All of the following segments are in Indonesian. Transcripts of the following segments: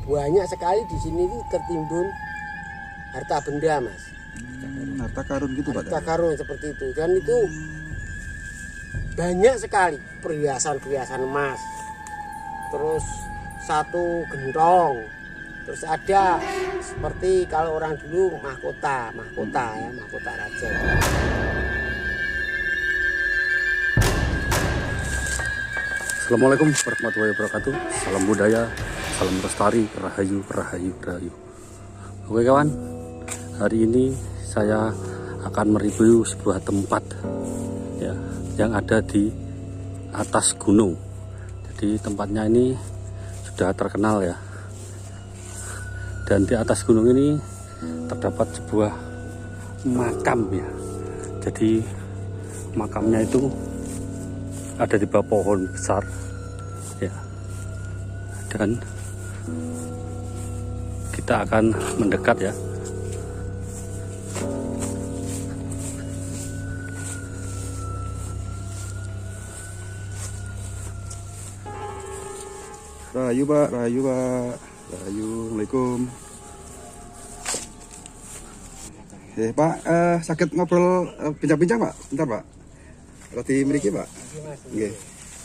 banyak sekali di sini itu tertimbun harta benda, Mas. Harta karun gitu, Pak. Harta karun seperti itu. Dan itu banyak sekali perhiasan-perhiasan emas. Terus satu gentong. Terus ada seperti kalau orang dulu mahkota ya, mahkota raja. Assalamualaikum warahmatullahi wabarakatuh. Salam budaya, salam lestari, rahayu, rahayu, rahayu. Oke kawan, hari ini saya akan mereview sebuah tempat ya, yang ada di atas gunung. Jadi tempatnya ini sudah terkenal ya. Dan di atas gunung ini terdapat sebuah makam ya. Jadi makamnya itu ada di bawah pohon besar ya, dan kita akan mendekat ya. Rahayu, Pak. Rahayu, Pak. Rahayu. Assalamualaikum. Pak, sakit ngobrol bincang-bincang, Pak? Bentar, Pak. Roti miliki, Pak. Oke.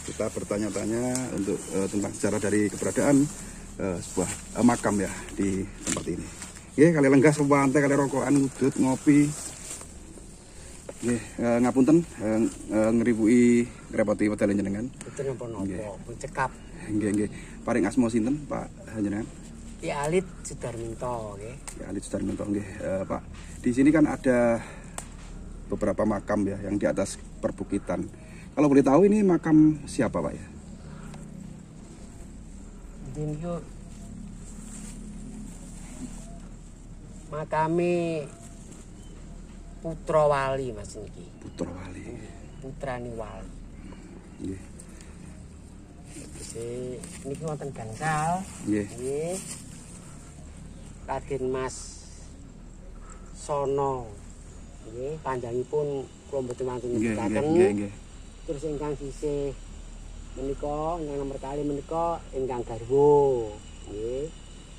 Kita bertanya-tanya untuk tentang sejarah dari keberadaan sebuah makam ya di tempat ini. Oke, kali lenggah sepantai, kali rokokan, ngudut, ngopi. Oke, ngapunten ngeribui ngrepoti wedal jenengan. Betul napa-napa, cekap. Nggih. Paring asma sinten, Pak jenengan? Ki Alit Sudarminto, nggih. Ki Alit Sudarminto, nggih. Pak, di sini kan ada beberapa makam ya yang di atas perbukitan. Kalau boleh tahu ini makam siapa, Pak ya? Ini makame Putra Wali, Mas niki. Putra Wali. Putrane Wali. Nggih. Niki wonten gangsal. Nggih. Raden Mas Sono. Nggih, panjangipun kula mboten wantun nyebutaken. Nggih. Terus ingkang sisih menika, ingkang nomor kali menika ingkang garwa. Nggih.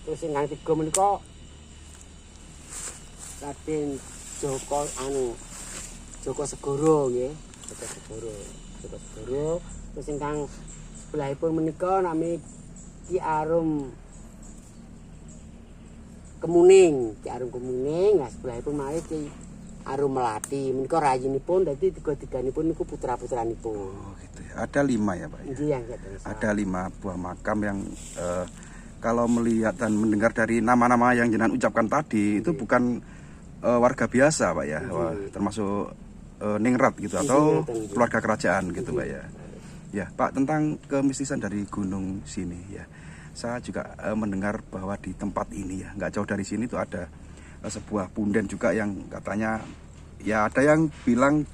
Terus ingkang tiga menika Raden Joko Segoro nggih. Joko Segoro. Terus ingkang sebelahipun menika nami Ki Arum Kemuning. Nah sebelahipun malih Ki Arum Melati. Menika rayinipun dadi tiga-tiganipun niku putra-putranipun. Oh, gitu ya. Ada 5 ya, Pak. Nggih, ya. Ada 5 buah makam yang kalau melihat dan mendengar dari nama-nama yang jenengan ucapkan tadi itu bukan warga biasa, Pak ya. Wah, termasuk ningrat gitu atau keluarga kerajaan gitu, Pak ya. Ya, Pak, tentang kemistisan dari gunung sini ya. Saya juga mendengar bahwa di tempat ini ya, nggak jauh dari sini tuh ada sebuah punden juga yang katanya ya ada yang bilang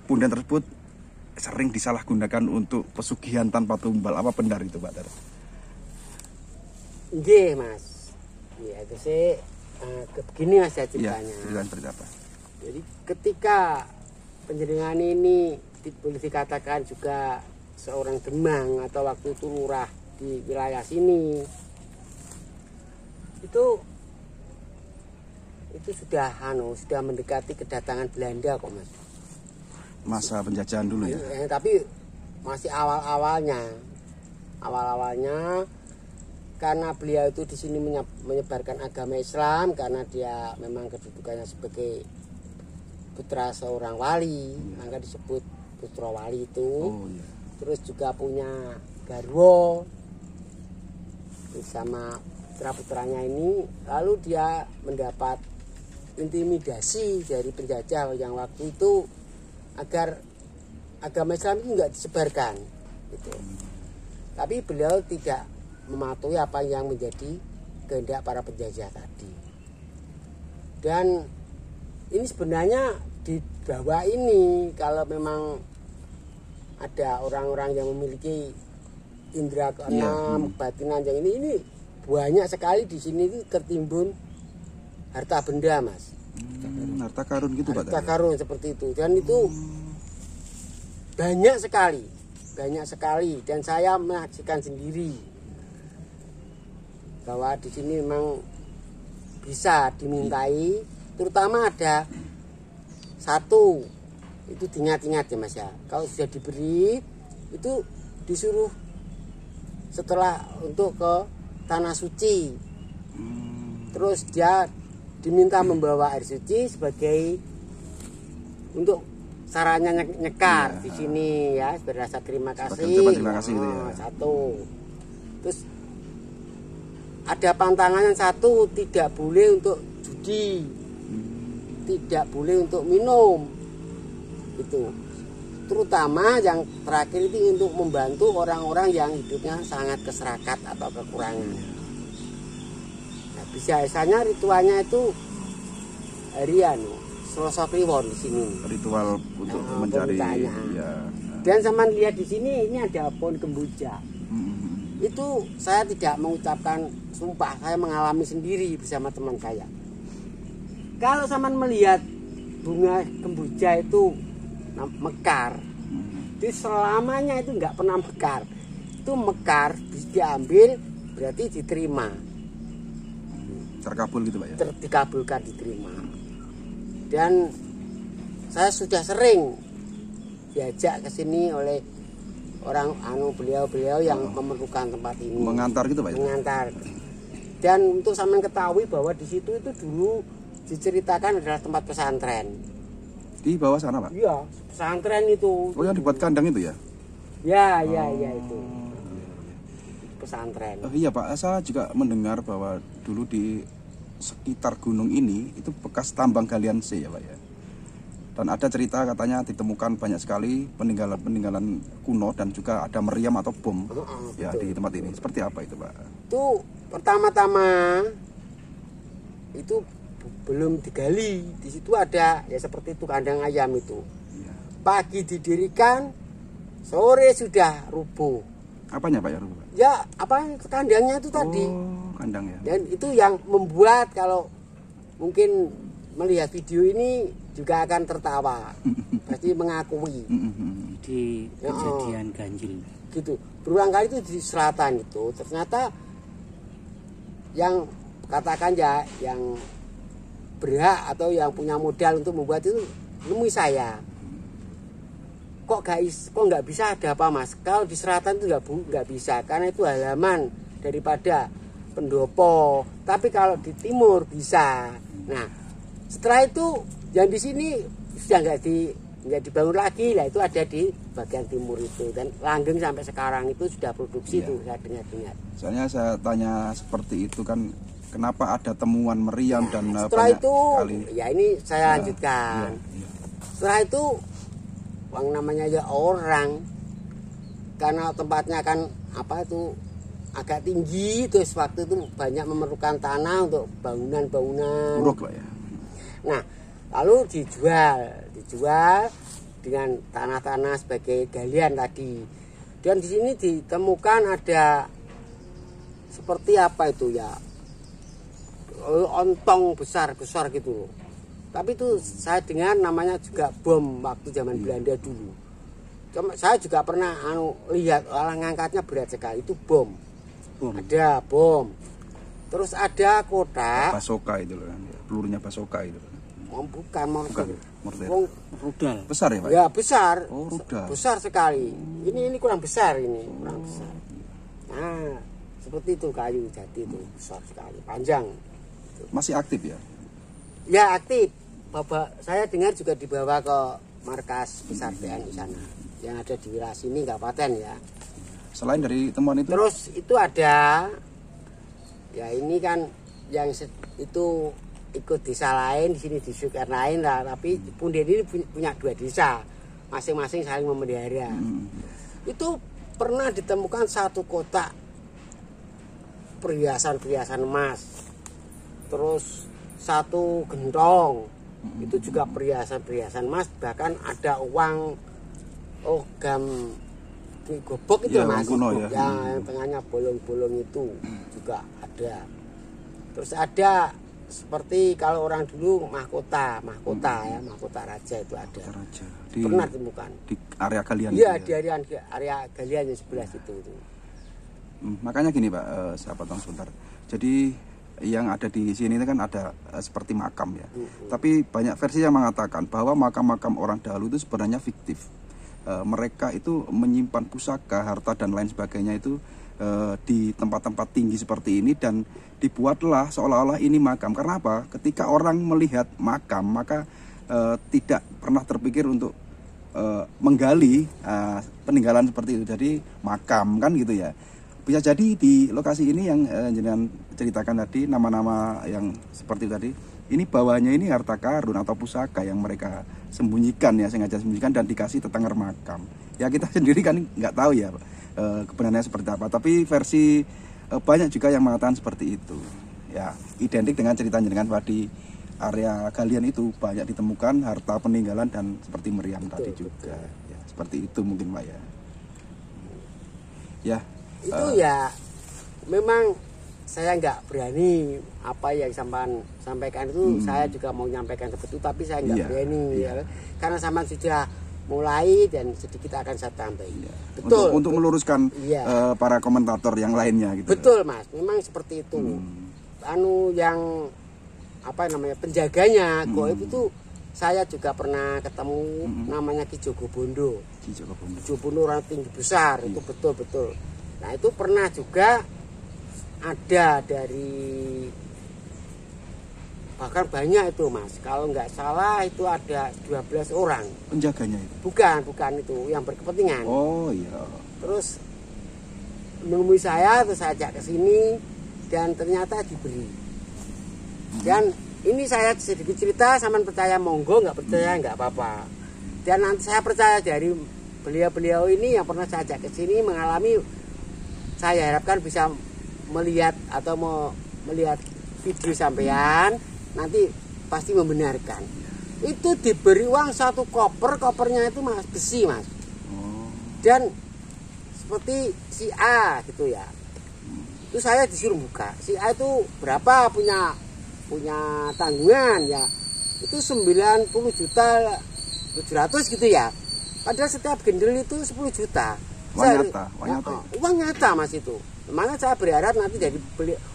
punden tersebut sering disalahgunakan untuk pesugihan tanpa tumbal. Apa benar itu, Pak? Nggih, Mas. Ya, itu sih begini Mas ya ceritanya. Ya, cerita apa? Jadi ketika penjaringan ini boleh dikatakan juga seorang Demang atau waktu itu lurah di wilayah sini, itu sudah mendekati kedatangan Belanda kok, Mas. Masa penjajahan dulu ya. Tapi masih awalnya karena beliau itu di sini menyebarkan agama Islam karena dia memang kedudukannya sebagai putra seorang wali, maka disebut Putra Wali itu. Oh, iya. Terus juga punya garwa sama putra-putranya ini, lalu dia mendapat intimidasi dari penjajah yang waktu itu agar agama Islam itu enggak disebarkan gitu. Tapi beliau tidak mematuhi apa yang menjadi kehendak para penjajah tadi. Dan ini sebenarnya di bawah ini kalau memang ada orang-orang yang memiliki indera keenam, batinan yang ini banyak sekali di sini itu tertimbun harta benda, Mas. Harta karun gitu, Pak. Harta karun seperti itu. Dan itu banyak sekali dan saya menyaksikan sendiri. bahwa di sini memang bisa dimintai, terutama ada satu itu diingat-ingat ya Mas ya. Kalau sudah diberi itu disuruh setelah untuk ke tanah suci. Terus dia diminta membawa air suci sebagai untuk caranya nyekar di sini ya, berasa terima kasih. Terima kasih gitu ya. Satu. Terus ada pantangan yang satu, tidak boleh untuk judi. Tidak boleh untuk minum. Itu. Terutama yang terakhir itu untuk membantu orang-orang yang hidupnya sangat keserakat atau kekurangan. Nah, biasanya ritualnya itu harian, Selasa Kliwon di sini. Ritual untuk mencari ya. Dan sama lihat di sini ini ada pohon kemboja. Itu saya tidak mengucapkan sumpah, saya mengalami sendiri bersama teman saya. Kalau sama melihat bunga kemboja itu mekar, itu selamanya itu nggak pernah mekar. Itu mekar bisa diambil berarti diterima. Terkabul gitu Pak ya. Dikabulkan, diterima. Dan saya sudah sering diajak ke sini oleh orang beliau-beliau yang memerlukan tempat ini. Mengantar gitu Pak ya. Mengantar. Dan untuk sampean ketahui bahwa di situ itu dulu diceritakan adalah tempat pesantren. Di bawah sana Pak? Iya, pesantren itu. Oh yang dibuat kandang itu ya? Ya itu. Pesantren. Iya Pak, saya juga mendengar bahwa dulu di sekitar gunung ini itu bekas tambang galian C ya Pak ya. Dan ada cerita katanya ditemukan banyak sekali peninggalan kuno dan juga ada meriam atau bom ya betul, di tempat ini. Seperti apa itu Pak? Itu pertama-tama itu belum digali. Di situ ada ya seperti itu kandang ayam itu. Ya. Pagi didirikan, sore sudah rubuh. Apanya Pak ya rubuh? Ya apa kandangnya itu tadi. Oh, kandang ya. Dan itu yang membuat kalau mungkin melihat video ini juga akan tertawa. Pasti mengakui. Di kejadian ganjil. Gitu. Berulang kali itu di selatan itu ternyata yang katakan ya yang berhak atau yang punya modal untuk membuat itu nemui saya. Kok nggak bisa ada apa Mas? Kalau di selatan itu nggak bisa karena itu halaman daripada pendopo. Tapi kalau di timur bisa. Nah, setelah itu yang di sini sudah nggak dibangun lagi lah, itu ada di bagian timur itu dan langgeng sampai sekarang itu sudah produksi itu saya dengar. Soalnya saya tanya seperti itu kan. Kenapa ada temuan meriam dan setelah banyak itu kali. Ya ini saya lanjutkan. Setelah itu yang namanya ya orang karena tempatnya kan apa itu agak tinggi, terus waktu itu banyak memerlukan tanah untuk bangunan-bangunan. Buruk lah ya. Nah, lalu dijual dengan tanah-tanah sebagai galian tadi. Dan di sini ditemukan ada seperti apa itu ya? Ontong besar gitu loh. Tapi itu saya dengar namanya juga bom waktu zaman Belanda dulu. Cuma saya juga pernah lihat orang ngangkatnya berat sekali, itu bom. Ada bom. Terus ada kotak basoka itu loh kan. Pelurunya basoka itu. Bukan mortir. Rudal. Besar ya Pak? Ya besar. Oh, rudal. Besar sekali. Ini kurang besar ini, kurang besar. Nah, seperti itu kayu jati itu besar sekali, panjang. Masih aktif ya? Ya aktif. Bapak saya dengar juga dibawa ke markas besar TNI sana yang ada di wilayah sini Kabupaten ya. Selain dari temuan itu? Terus itu ada ya ini kan yang itu ikut desa lain di sini di Suker lain lah, tapi Punden ini punya 2 desa masing-masing saling memelihara. Itu pernah ditemukan satu kotak perhiasan emas. Terus satu gentong itu juga perhiasan emas, bahkan ada uang logam gobok itu ya, Mas kuno, ya. Yang tengahnya bolong-bolong itu juga ada. Terus ada seperti kalau orang dulu mahkota ya, mahkota raja itu ada. Raja. Pernah ditemukan di area galian. Iya, di area galian yang sebelah situ itu. Makanya gini Pak, saya potong sebentar. Jadi yang ada di sini kan ada seperti makam ya. Tapi banyak versi yang mengatakan bahwa makam-makam orang dahulu itu sebenarnya fiktif. Mereka itu menyimpan pusaka, harta dan lain sebagainya itu di tempat-tempat tinggi seperti ini, dan dibuatlah seolah-olah ini makam. Karena apa? Ketika orang melihat makam, maka tidak pernah terpikir untuk menggali peninggalan seperti itu. Jadi makam kan gitu ya. Bisa jadi di lokasi ini yang jenengan ceritakan tadi, nama-nama yang seperti tadi, ini bawahnya ini harta karun atau pusaka yang mereka sembunyikan ya, sengaja sembunyikan dan dikasih tetangga makam. Ya kita sendiri kan nggak tahu ya kebenarannya seperti apa. Tapi versi banyak juga yang mengatakan seperti itu. Ya identik dengan cerita jenengan di area galian itu banyak ditemukan harta peninggalan dan seperti meriam tadi juga. Ya, seperti itu mungkin Pak ya. Ya. Itu ya memang saya nggak berani apa yang sampaikan itu. Saya juga mau nyampaikan seperti itu, tapi saya nggak berani ya. Karena sama sudah mulai dan sedikit akan saya tambahin. Betul. Untuk meluruskan para komentator yang lainnya gitu. Betul Mas, memang seperti itu. Yang apa namanya penjaganya goib itu saya juga pernah ketemu, namanya Ki Jogo Bondo. Ki Jogo Bondo orang tinggi besar, itu betul-betul. Nah itu pernah juga ada dari, bahkan banyak itu Mas, kalau nggak salah itu ada 12 orang penjaganya itu. Bukan itu yang berkepentingan. Oh iya. Terus menemui saya, terus saya ajak ke sini dan ternyata diberi. Dan ini saya sedikit cerita, sama percaya monggo, nggak percaya nggak apa-apa. Dan nanti saya percaya dari beliau-beliau ini yang pernah saya ajak ke sini mengalami, saya harapkan bisa melihat atau mau melihat video sampean, nanti pasti membenarkan. Itu diberi uang 1 koper, kopernya itu Mas besi Mas. Dan seperti si A gitu ya. Itu saya disuruh buka. Si A itu berapa punya tanggungan ya. Itu 90.700.000 gitu ya. Padahal setiap gendel itu 10 juta. Uang nyata Mas itu. Makanya saya berharap nanti dari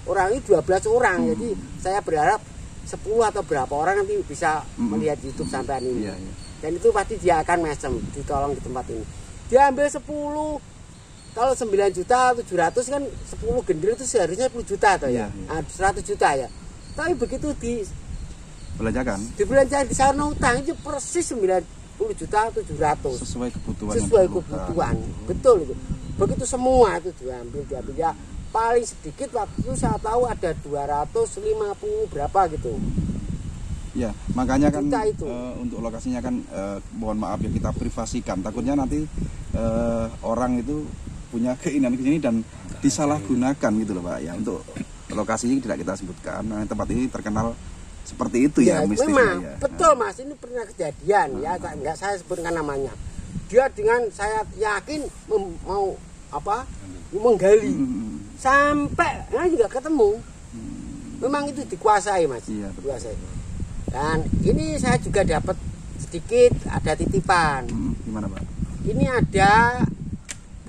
orang ini 12 orang. Jadi saya berharap 10 atau berapa orang nanti bisa melihat YouTube sampean ini. Dan itu pasti dia akan mesem, ditolong di tempat ini. Dia ambil 10, kalau 9.700.000 kan 10 gendel itu seharusnya 10 juta atau ya. 100 juta ya. Tapi begitu belanjakan di sana utang itu persis 90.700.000 sesuai kebutuhan. Betul itu. Begitu semua itu diambil ya. Paling sedikit waktu itu saya tahu ada 250 berapa gitu. Ya, makanya kan untuk lokasinya kan mohon maaf ya kita privasikan. Takutnya nanti orang itu punya keinginan ke sini dan disalahgunakan gitu loh Pak ya. Untuk lokasi ini tidak kita sebutkan. Nah, tempat ini terkenal seperti itu ya, mistisnya memang, ya. Betul Mas, ini pernah kejadian ya, enggak saya sebutkan namanya. Dia dengan saya yakin mau menggali sampai juga ketemu. Memang itu dikuasai Mas. Iya, dikuasai. Dan ini saya juga dapat sedikit ada titipan. Gimana Pak? Ini ada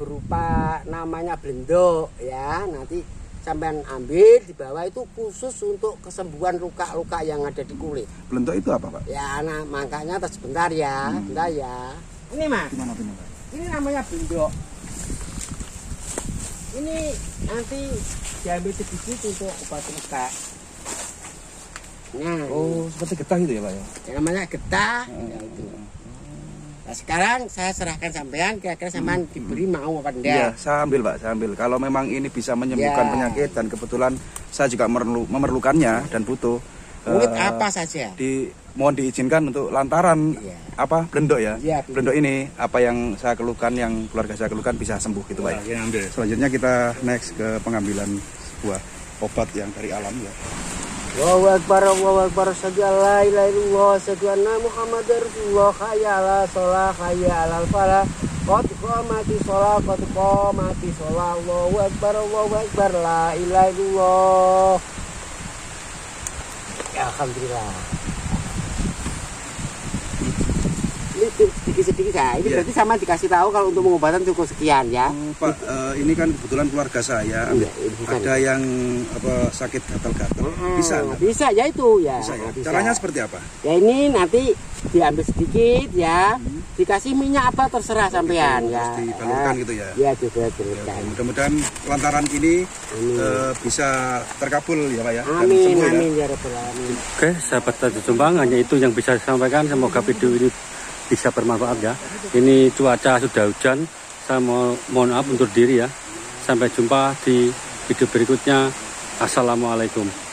berupa namanya blendok ya, nanti sampean ambil di bawah itu khusus untuk kesembuhan luka-luka yang ada di kulit. Blendok itu apa Pak? Ya, nah makanya sebentar ya, bentar ya. Ini Mas. Gimana Pak? Ini namanya blendok. Ini nanti diambil sedikit untuk obat luka. Nah, seperti getah gitu ya Pak ya? Yang namanya getah. Ya itu. Nah, sekarang saya serahkan sampean, kira-kira sampean diberi mau apa enggak? Iya, saya ambil Pak, saya ambil. Kalau memang ini bisa menyembuhkan penyakit dan kebetulan saya juga memerlukannya dan butuh. Kulit apa saja? Mohon diizinkan untuk lantaran blendok ya. Blendok ini apa yang saya keluhkan, yang keluarga saya keluhkan bisa sembuh gitu Pak. Selanjutnya kita next ke pengambilan sebuah obat yang dari alam ya. Allahu Akbar, asyhadu an la ilaha illallah, asyhadu anna Muhammadar Rasulullah, hayya 'alal shalah, hayya 'alal falah, qad qamati shalah, Allahu Akbar, la ilaha illallah. Ya, alhamdulillah. ini sedikit-sedikit ya. Ini berarti sama dikasih tahu kalau untuk pengobatan cukup sekian ya. Pak, ini kan kebetulan keluarga saya ada yang sakit gatal-gatal. Bisa nggak? Bisa ya itu ya. Bisa ya. Bisa. Caranya seperti apa? Ya ini nanti diambil sedikit ya. Dikasih minyak apa terserah sampean ya. Terus dibalurkan gitu ya. Ya dibalurkan. Mudah-mudahan lantaran ini bisa terkabul ya Pak ya. Amin, dan sembuh amin ya. ya Rabbal alamin. Oke, sahabat Tadi Jombang, hanya itu yang bisa saya sampaikan. Semoga video ini bisa bermanfaat ya. Ini cuaca sudah hujan. Saya mohon maaf untuk diri ya. Sampai jumpa di video berikutnya. Assalamualaikum.